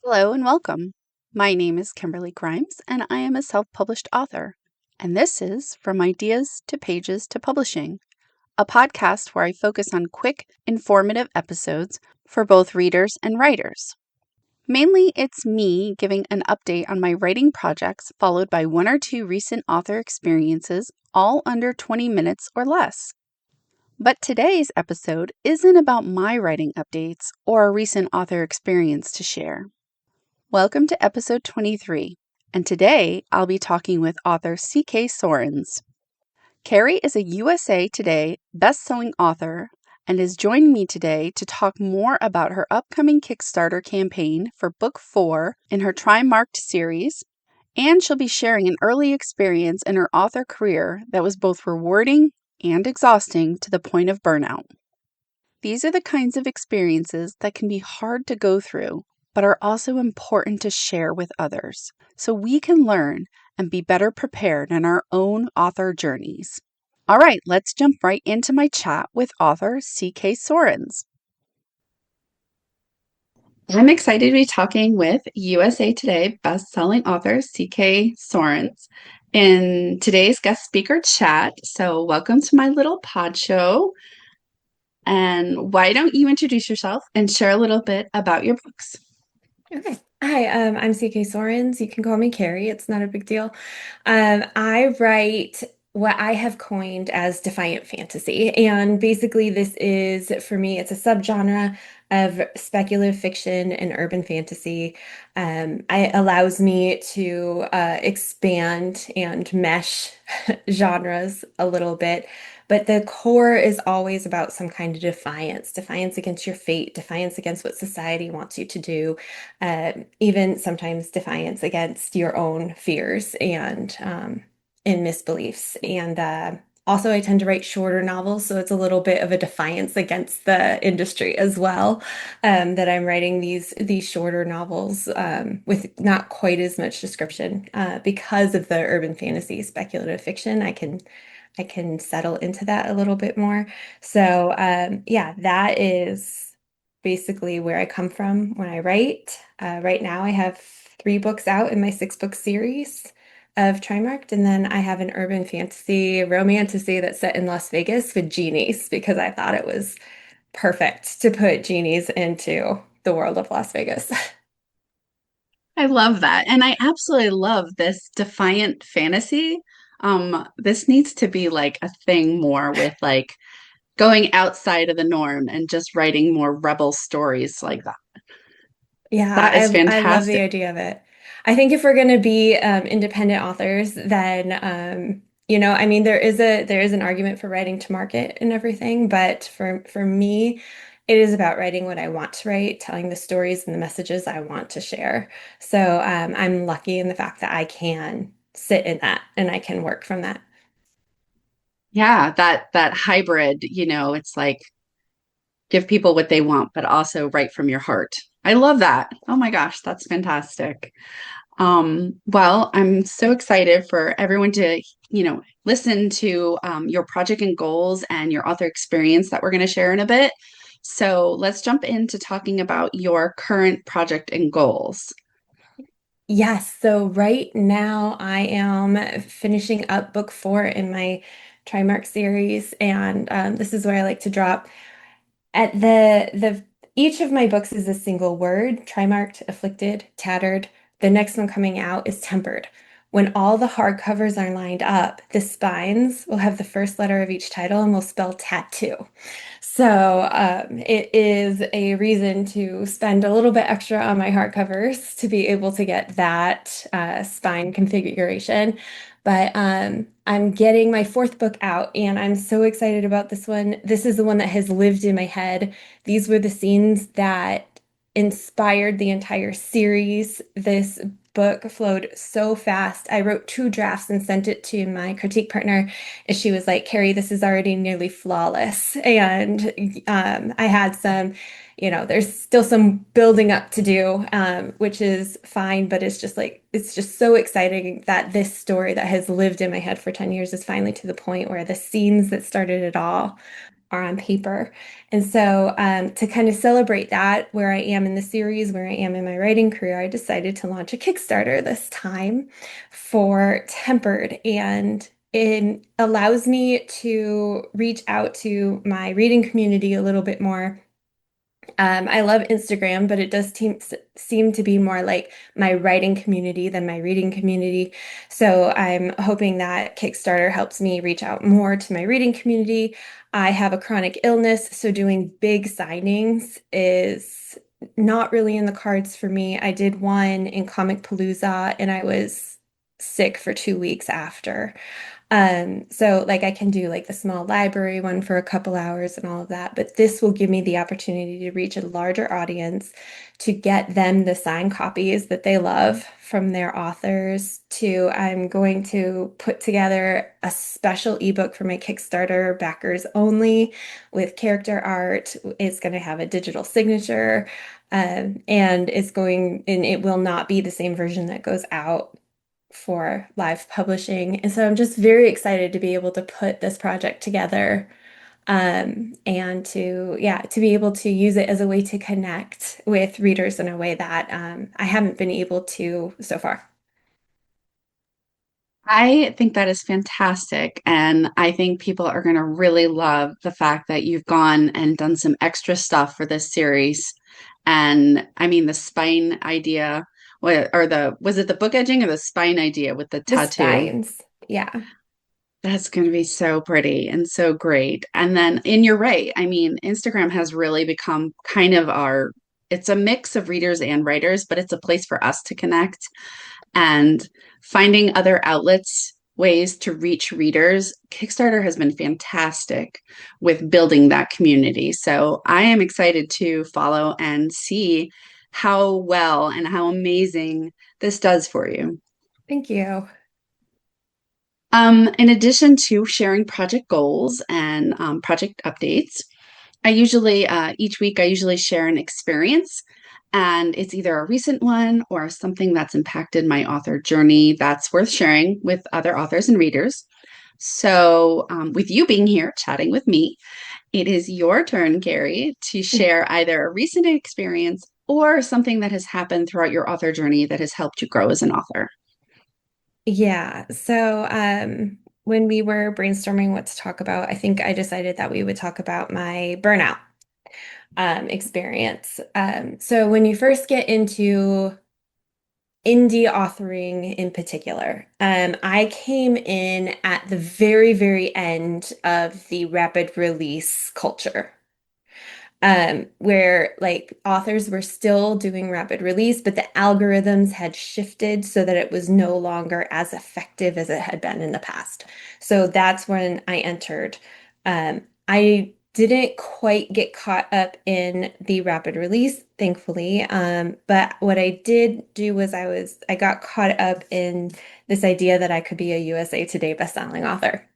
Hello and welcome. My name is Kimberly Grymes, and I am a self published author. And this is From Ideas to Pages to Publishing, a podcast where I focus on quick, informative episodes for both readers and writers. Mainly, it's me giving an update on my writing projects, followed by one or two recent author experiences, all under 20 minutes or less. But today's episode isn't about my writing updates or a recent author experience to share. Welcome to episode 23, and today I'll be talking with author C.K. Sorens. Carrie is a USA Today best-selling author and is joining me today to talk more about her upcoming Kickstarter campaign for Book 4 in her Trimarked Series, and she'll be sharing an early experience in her author career that was both rewarding and exhausting to the point of burnout. These are the kinds of experiences that can be hard to go through, but are also important to share with others so we can learn and be better prepared in our own author journeys. All right, let's jump right into my chat with author C.K. Sorens. I'm excited to be talking with USA Today best-selling author C.K. Sorens in today's guest speaker chat. So welcome to my little pod show. And why don't you introduce yourself and share a little bit about your books? Okay. Hi, I'm CK Sorens. You can call me Carrie. It's not a big deal. I write what I have coined as Defiant fantasy. And basically, this is, for me, it's a subgenre of speculative fiction and urban fantasy. It allows me to expand and mesh genres a little bit. But the core is always about some kind of defiance, defiance against your fate, defiance against what society wants you to do, even sometimes defiance against your own fears and misbeliefs. And also, I tend to write shorter novels, so it's a little bit of a defiance against the industry as well. That I'm writing these shorter novels with not quite as much description because of the urban fantasy, speculative fiction. I can settle into that a little bit more. So yeah, that is basically where I come from when I write. Right now, I have 3 books out in my 6-book series of Trimarked, and then I have an urban fantasy romantasy that's set in Las Vegas with genies because I thought it was perfect to put genies into the world of Las Vegas. I love that. And I absolutely love this defiant fantasy. This needs to be like a thing more with like going outside of the norm and just writing more rebel stories like that. Yeah, That is I love the fantastic. idea of it. I think if we're going to be independent authors, then I mean, there is an argument for writing to market and everything, but for me, it is about writing what I want to write, telling the stories and the messages I want to share. So I'm lucky in the fact that I can sit in that and I can work from that. Yeah, that hybrid, it's like give people what they want, but also write from your heart. I love that. Oh my gosh, that's fantastic. Well, I'm so excited for everyone to, listen to your project and goals and your author experience that we're going to share in a bit. So let's jump into talking about your current project and goals. Yes, so right now I am finishing up book 4 in my Trimark series, and this is where I like to drop at the each of my books is a single word, trimarked, afflicted, tattered. The next one coming out is tempered. When all the hardcovers are lined up, the spines will have the first letter of each title and will spell tattoo. So it is a reason to spend a little bit extra on my hardcovers to be able to get that spine configuration. But I'm getting my 4th book out, and I'm so excited about this one. This is the one that has lived in my head. These were the scenes that inspired the entire series. This book flowed so fast. I wrote 2 drafts and sent it to my critique partner, and she was like, Carrie, this is already nearly flawless. And I had some, there's still some building up to do, which is fine, but it's just so exciting that this story that has lived in my head for 10 years is finally to the point where the scenes that started it all are on paper. And so, to kind of celebrate that, where I am in the series, where I am in my writing career, I decided to launch a Kickstarter this time for Tempered. And it allows me to reach out to my reading community a little bit more. I love Instagram, but it does seem to be more like my writing community than my reading community. So I'm hoping that Kickstarter helps me reach out more to my reading community. I have a chronic illness, so doing big signings is not really in the cards for me. I did one in Comic Palooza and I was sick for 2 weeks after. So like I can do like the small library one for a couple hours and all of that, but this will give me the opportunity to reach a larger audience, to get them the signed copies that they love from their authors. I'm going to put together a special ebook for my Kickstarter backers only with character art. It's going to have a digital signature, and it will not be the same version that goes out for live publishing. And so I'm just very excited to be able to put this project together, and to be able to use it as a way to connect with readers in a way that I haven't been able to so far. I think that is fantastic. And I think people are going to really love the fact that you've gone and done some extra stuff for this series. And I mean, the spine idea, was it the book edging or the spine idea with the The tattoo? spines. Yeah. That's going to be so pretty and so great. And you're right. I mean, Instagram has really become kind of it's a mix of readers and writers, but it's a place for us to connect and finding other outlets, ways to reach readers. Kickstarter has been fantastic with building that community. So I am excited to follow and see how well and how amazing this does for you. Thank you. In addition to sharing project goals and project updates, each week, I usually share an experience, and it's either a recent one or something that's impacted my author journey that's worth sharing with other authors and readers. So, with you being here chatting with me, it is your turn, Carrie, to share either a recent experience or something that has happened throughout your author journey that has helped you grow as an author. Yeah. So, when we were brainstorming what to talk about, I think I decided that we would talk about my burnout experience. So when you first get into indie authoring in particular, I came in at the very, very end of the rapid release culture, where like authors were still doing rapid release, but the algorithms had shifted so that it was no longer as effective as it had been in the past. So that's when I entered. I didn't quite get caught up in the rapid release, thankfully. But what I did do was I got caught up in this idea that I could be a USA Today bestselling author.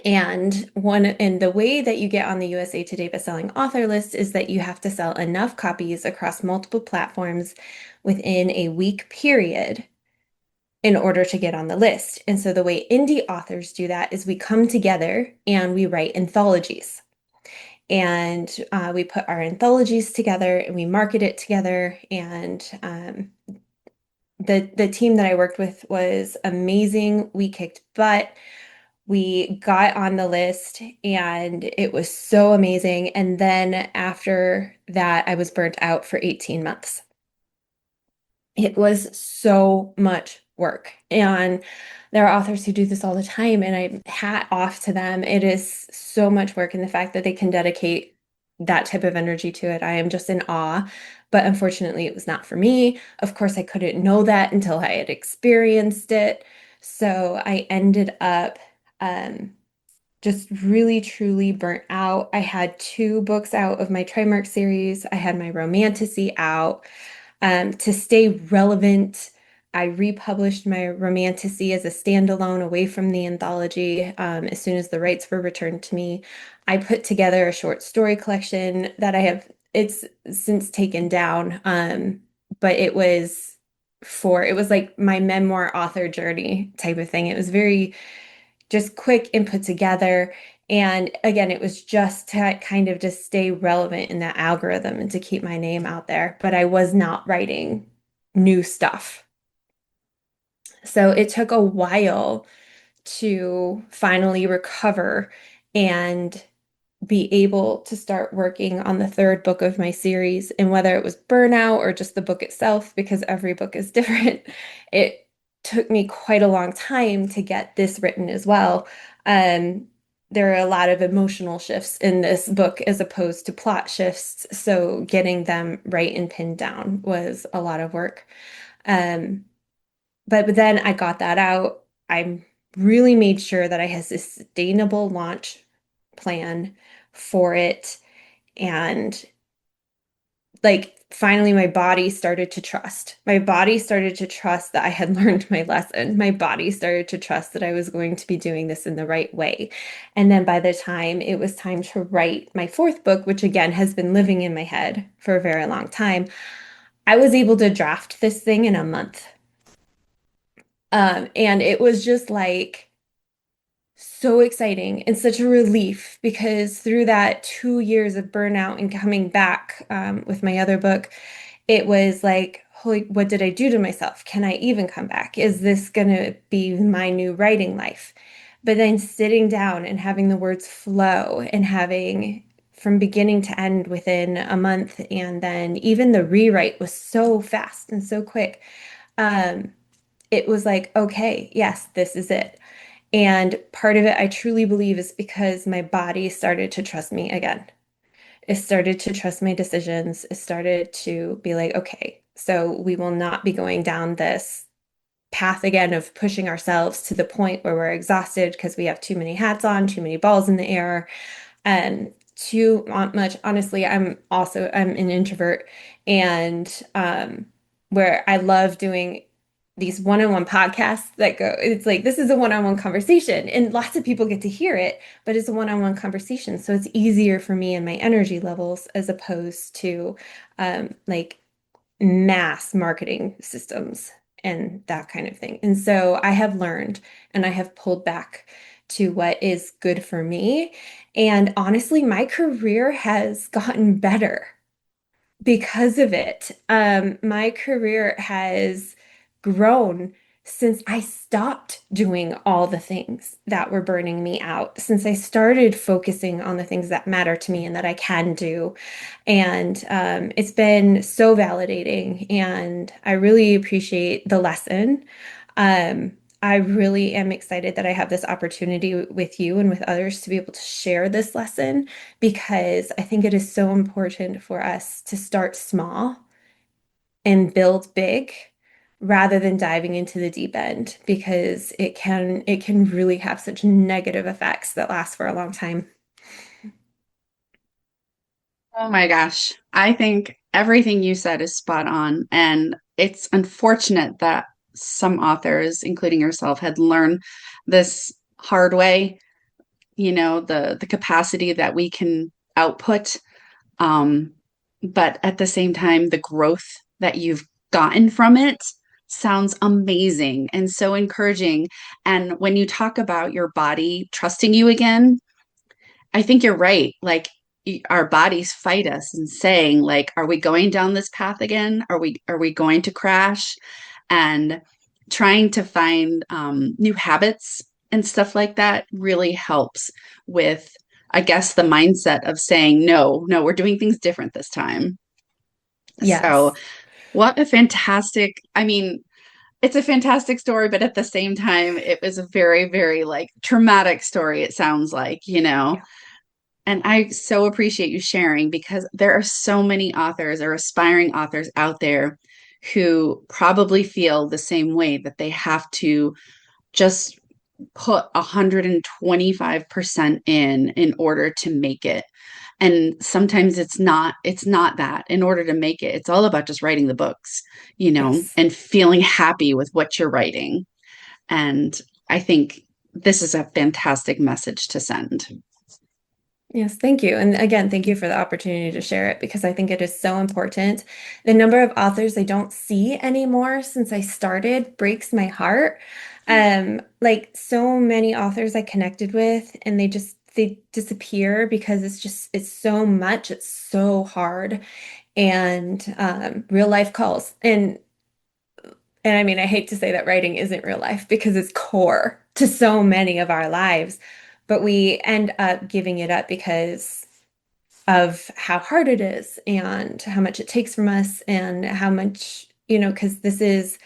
And the way that you get on the USA Today bestselling author list is that you have to sell enough copies across multiple platforms within a week period in order to get on the list. And so the way indie authors do that is we come together and we write anthologies. And we put our anthologies together and we market it together. And the team that I worked with was amazing. We kicked butt. We got on the list and it was so amazing. And then after that, I was burnt out for 18 months. It was so much work. And there are authors who do this all the time, and I hat off to them. It is so much work, and the fact that they can dedicate that type of energy to it, I am just in awe. But unfortunately, it was not for me. Of course, I couldn't know that until I had experienced it. So I ended up um, just really, truly burnt out. I had 2 books out of my Trimarked series. I had my Romantasy out. To stay relevant, I republished my Romantasy as a standalone away from the anthology as soon as the rights were returned to me. I put together a short story collection that it's since taken down, but it was like my memoir author journey type of thing. It was very just quick and put together. And again, it was just to kind of just stay relevant in that algorithm and to keep my name out there, but I was not writing new stuff. So it took a while to finally recover and be able to start working on the third book of my series. And whether it was Burnout or just the book itself, because every book is different, it took me quite a long time to get this written as well. Um, there are a lot of emotional shifts in this book as opposed to plot shifts. So getting them right and pinned down was a lot of work. Um, but then I got that out. I really made sure that I had a sustainable launch plan for it. And like finally, my body started to trust. My body started to trust that I had learned my lesson. My body started to trust that I was going to be doing this in the right way. And then by the time it was time to write my fourth book, which again has been living in my head for a very long time, I was able to draft this thing in a month. And it was just like so exciting and such a relief because through that 2 years of burnout and coming back with my other book, it was like, holy, what did I do to myself? Can I even come back? Is this going to be my new writing life? But then sitting down and having the words flow and having from beginning to end within a month, and then even the rewrite was so fast and so quick. Um, it was like, okay, yes, this is it. And part of it, I truly believe, is because my body started to trust me again. It started to trust my decisions. It started to be like, okay, so we will not be going down this path again of pushing ourselves to the point where we're exhausted because we have too many hats on, too many balls in the air, and too much. Honestly, I'm an introvert, and where I love doing these one-on-one podcasts that go, it's like this is a one-on-one conversation, and lots of people get to hear it, but it's a one-on-one conversation, so it's easier for me and my energy levels as opposed to like mass marketing systems and that kind of thing. And so I have learned and I have pulled back to what is good for me. And honestly, my career has gotten better because of it. My career has grown since I stopped doing all the things that were burning me out, since I started focusing on the things that matter to me and that I can do. And it's been so validating, and I really appreciate the lesson. Um, I really am excited that I have this opportunity with you and with others to be able to share this lesson because I think it is so important for us to start small and build big rather than diving into the deep end because it can really have such negative effects that last for a long time. Oh my gosh. I think everything you said is spot on. And it's unfortunate that some authors, including yourself, had learned this hard way, the capacity that we can output. Um, but at the same time, the growth that you've gotten from it sounds amazing and so encouraging. And when you talk about your body trusting you again, I think you're right. Like our bodies fight us and saying like, are we going down this path again? Are we going to crash? And trying to find new habits and stuff like that really helps with, I guess, the mindset of saying, no, no, we're doing things different this time. So Yes. what a fantastic, I mean, it's a fantastic story, but at the same time, it was a very, very like traumatic story, it sounds like. Yeah. And I so appreciate you sharing because there are so many authors or aspiring authors out there who probably feel the same way that they have to just put 125% in order to make it. And sometimes it's not that in order to make it. It's all about just writing the books, Yes. and feeling happy with what you're writing. And I think this is a fantastic message to send. Yes, thank you. And again, thank you for the opportunity to share it because I think it is so important. The number of authors I don't see anymore since I started breaks my heart. Like so many authors I connected with, and they just they disappear because it's so much, it's so hard, and real life calls. And I mean, I hate to say that writing isn't real life because it's core to so many of our lives, but we end up giving it up because of how hard it is and how much it takes from us and how much, because this is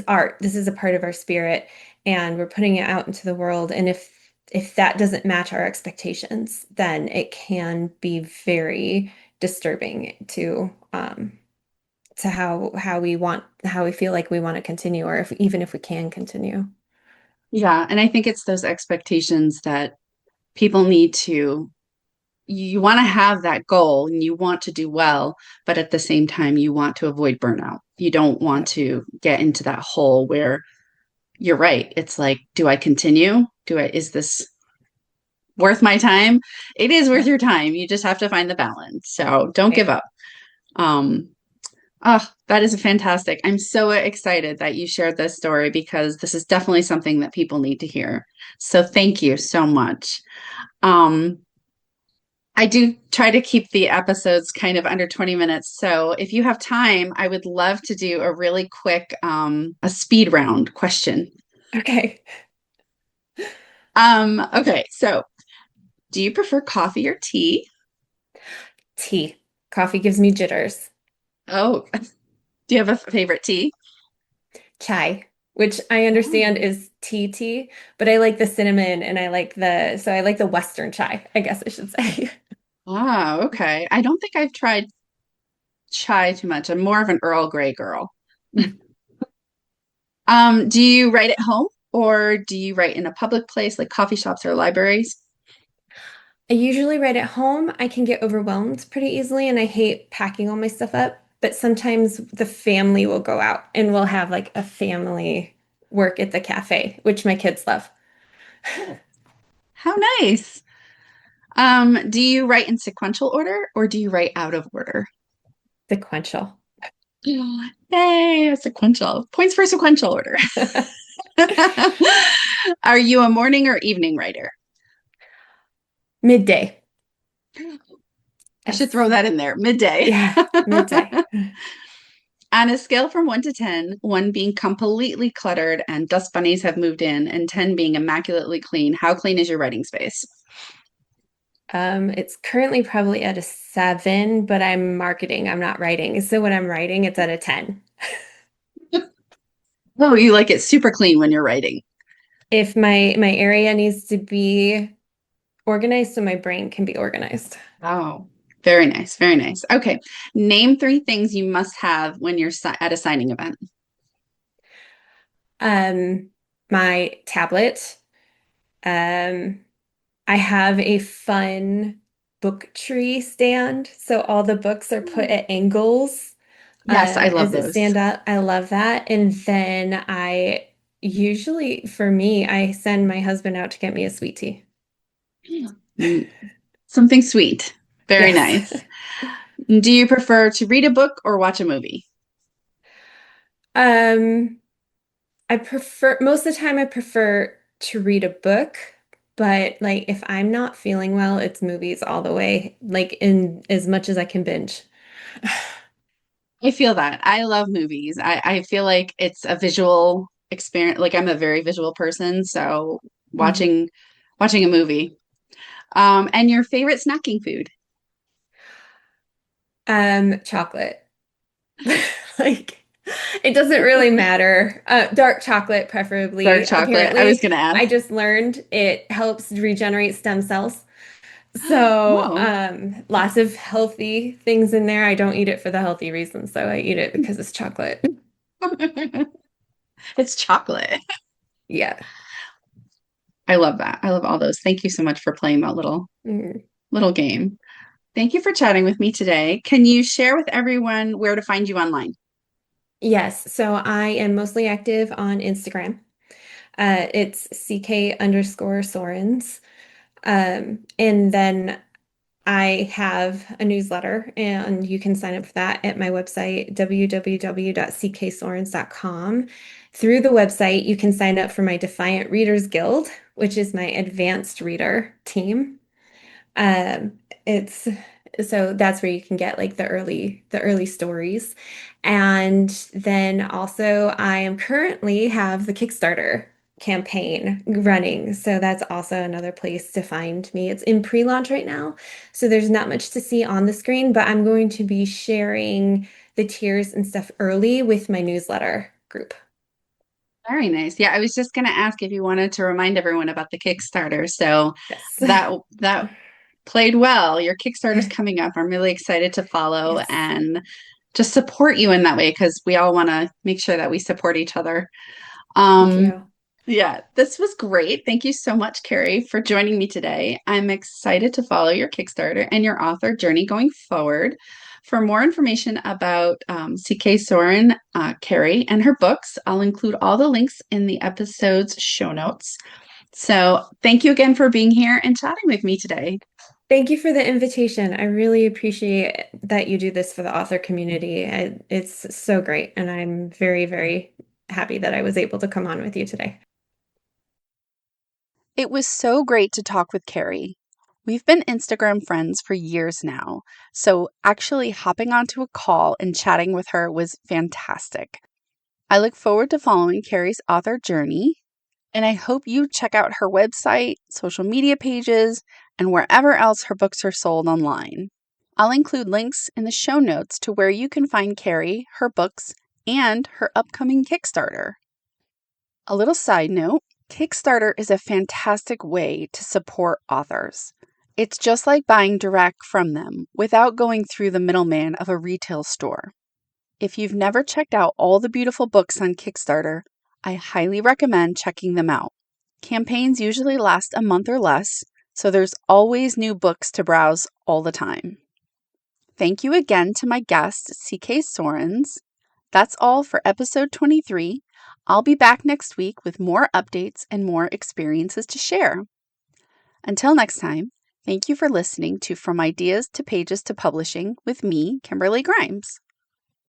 art. This is a part of our spirit and we're putting it out into the world. And if that doesn't match our expectations, then it can be very disturbing to how we feel like we want to continue, or if even if we can continue. Yeah. And I think it's those expectations that people need to, you want to have that goal and you want to do well, but at the same time, you want to avoid burnout. You don't want Yep. to get into that hole where you're right. It's like, do I continue? Is this worth my time? It is worth Yep. your time. You just have to find the balance. So don't give Right. up. Um, oh, that is fantastic. I'm so excited that you shared this story because this is definitely something that people need to hear. So thank you so much. Um, I do try to keep the episodes kind of under 20 minutes. So if you have time, I would love to do a really quick a speed round question. Okay. Okay, so do you prefer coffee or tea? Tea. Coffee gives me jitters. Oh, do you have a favorite tea? Chai, which I understand Oh. is tea, but I like the cinnamon and I like the Western chai, I guess I should say. Ah, okay. I don't think I've tried chai too much. I'm more of an Earl Grey girl. Do you write at home or do you write in a public place like coffee shops or libraries? I usually write at home. I can get overwhelmed pretty easily and I hate packing all my stuff up, but sometimes the family will go out and we'll have like a family work at the cafe, which my kids love. Oh, how nice. Do you write in sequential order or do you write out of order? Sequential. Yeah. Yay, sequential. Points for sequential order. Are you a morning or evening writer? Midday. I should Yes. throw that in there. Midday. Yeah, midday. On a scale from 1 to 10, one being completely cluttered and dust bunnies have moved in, and 10 being immaculately clean, how clean is your writing space? It's currently probably at a 7, but I'm marketing. I'm not writing. So when I'm writing, it's at a 10. Oh, you like it super clean when you're writing. If my area needs to be organized so my brain can be organized. Oh, very nice. Very nice. Okay. Name three things you must have when you're at a signing event. Um, my tablet. Um, I have a fun book tree stand, so all the books are put at angles Yes, I love as it those. stand up. I love that. And then I usually, for me, I send my husband out to get me a sweet tea. Mm, something sweet. Very Yes. nice. Do you prefer to read a book or watch a movie? Um, I prefer most of the time I prefer to read a book, but like if I'm not feeling well, it's movies all the way, like in as much as I can binge. I feel that. I love movies. I feel like it's a visual experience. Like I'm a very visual person, so Mhm. watching a movie. And your favorite snacking food? Chocolate. Like it doesn't really matter. Dark chocolate Dark preferably. chocolate. I was Apparently, gonna ask. I just learned it helps regenerate stem cells. So, Oh. lots of healthy things in there. I don't eat it for the healthy reasons, so I eat it because it's chocolate. It's chocolate. Yeah. I love that. I love all those. Thank you so much for playing that Mm. little game. Thank you for chatting with me today. Can you share with everyone where to find you online? Yes, so I am mostly active on Instagram. It's CK_Sorens. And then I have a newsletter, and you can sign up for that at my website, www.cksorens.com. Through the website, you can sign up for my Defiant Readers Guild, which is my advanced reader team. Um, it's so that's where you can get like the early stories. And then also I am currently have the Kickstarter campaign running. So that's also another place to find me. It's in pre-launch right now. So there's not much to see on the screen, but I'm going to be sharing the tiers and stuff early with my newsletter group. Very nice. Yeah, I was just going to ask if you wanted to remind everyone about the Kickstarter. So Yes. that played well. Your Kickstarter's coming up. I'm really excited to follow Yes. and just support you in that way because we all want to make sure that we support each other. Thank Um, you. yeah, this was great. Thank you so much, Carrie, for joining me today. I'm excited to follow your Kickstarter and your author journey going forward. For more information about CK Soren, Carrie, and her books, I'll include all the links in the episode's show notes. So thank you again for being here and chatting with me today. Thank you for the invitation. I really appreciate that you do this for the author community. It's so great, and I'm very, very happy that I was able to come on with you today. It was so great to talk with Carrie. We've been Instagram friends for years now, so actually hopping onto a call and chatting with her was fantastic. I look forward to following Carrie's author journey, and I hope you check out her website, social media pages, and wherever else her books are sold online. I'll include links in the show notes to where you can find Carrie, her books, and her upcoming Kickstarter. A little side note, Kickstarter is a fantastic way to support authors. It's just like buying direct from them without going through the middleman of a retail store. If you've never checked out all the beautiful books on Kickstarter, I highly recommend checking them out. Campaigns usually last a month or less, so there's always new books to browse all the time. Thank you again to my guest, CK Sorens. That's all for episode 23. I'll be back next week with more updates and more experiences to share. Until next time, thank you for listening to From Ideas to Pages to Publishing with me, Kimberly Grymes.